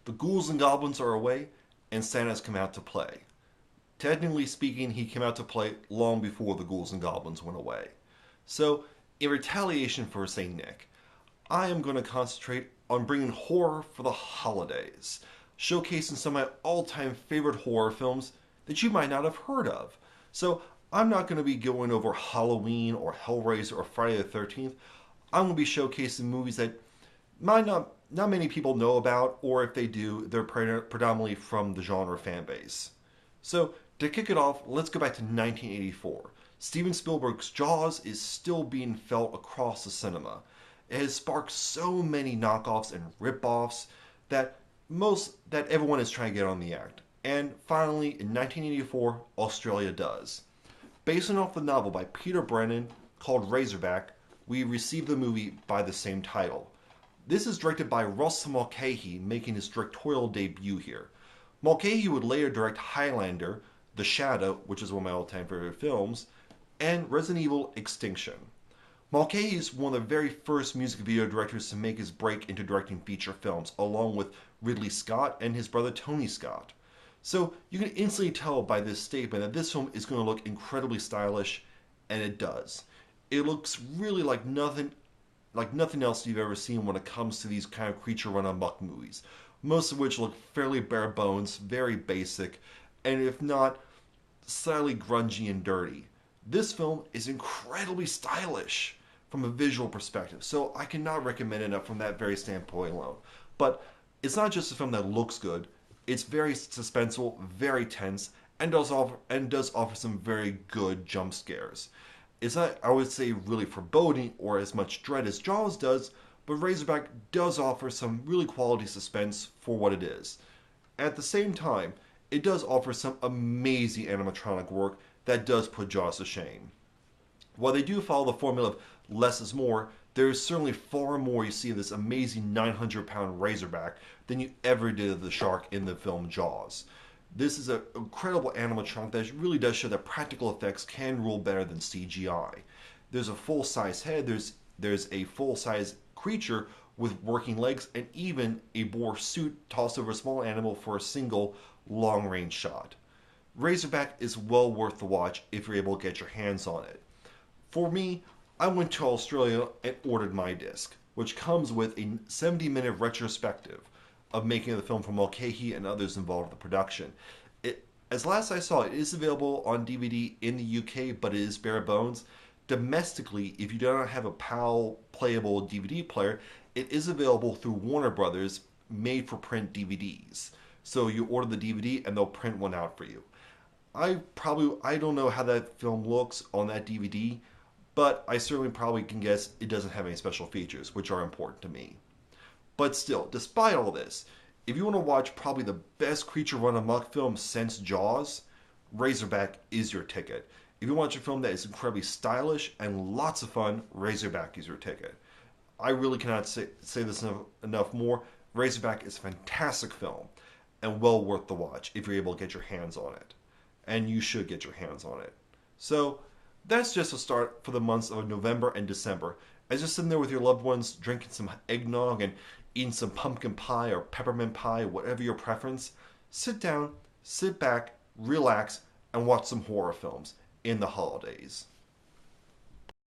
The ghouls and goblins are away, and Santa's come out to play. Technically speaking, he came out to play long before the ghouls and goblins went away. So, in retaliation for St. Nick, I am going to concentrate on bringing horror for the holidays, showcasing some of my all-time favorite horror films that you might not have heard of. So, I'm not going to be going over Halloween or Hellraiser or Friday the 13th. I'm going to be showcasing movies that might not many people know about, or if they do, they're predominantly from the genre fan base. So, to kick it off, let's go back to 1984. Steven Spielberg's Jaws is still being felt across the cinema. It has sparked so many knockoffs and rip-offs that everyone is trying to get on the act. And finally, in 1984, Australia does. Based off the novel by Peter Brennan called Razorback, we received the movie by the same title. This is directed by Russell Mulcahy, making his directorial debut here. Mulcahy would later direct Highlander, The Shadow, which is one of my all-time favorite films, and Resident Evil Extinction. Mulcahy is one of the very first music video directors to make his break into directing feature films, along with Ridley Scott and his brother Tony Scott. So you can instantly tell by this statement that this film is going to look incredibly stylish, and it does. It looks really like nothing else you've ever seen when it comes to these kind of creature run amok movies, most of which look fairly bare bones, very basic, and if not, slightly grungy and dirty. This film is incredibly stylish from a visual perspective, so I cannot recommend it enough from that very standpoint alone. But it's not just a film that looks good, it's very suspenseful, very tense, and does offer some very good jump scares. It's not, I would say, really foreboding or as much dread as Jaws does, but Razorback does offer some really quality suspense for what it is. At the same time, it does offer some amazing animatronic work that does put Jaws to shame. While they do follow the formula of less is more, there is certainly far more you see of this amazing 900-pound Razorback than you ever did of the shark in the film Jaws. This is an incredible animatronic that really does show that practical effects can rule better than CGI. There's a full-size head, there's a full-size creature with working legs, and even a boar suit tossed over a small animal for a single long-range shot. Razorback is well worth the watch if you're able to get your hands on it. For me, I went to Australia and ordered my disc, which comes with a 70-minute retrospective of making the film from Mulcahy and others involved in the production. As last I saw, it is available on DVD in the UK, but it is bare bones. Domestically, if you do not have a PAL playable DVD player, it is available through Warner Brothers made-for-print DVDs. So you order the DVD and they'll print one out for you. I don't know how that film looks on that DVD, but I certainly probably can guess it doesn't have any special features, which are important to me. But still, despite all this, if you want to watch probably the best creature run amok film since Jaws, Razorback is your ticket. If you want a film that is incredibly stylish and lots of fun, Razorback is your ticket. I really cannot say this enough more. Razorback is a fantastic film and well worth the watch if you're able to get your hands on it. And you should get your hands on it. So that's just a start for the months of November and December. As you're sitting there with your loved ones, drinking some eggnog and eating some pumpkin pie or peppermint pie, whatever your preference, sit down, sit back, relax, and watch some horror films in the holidays.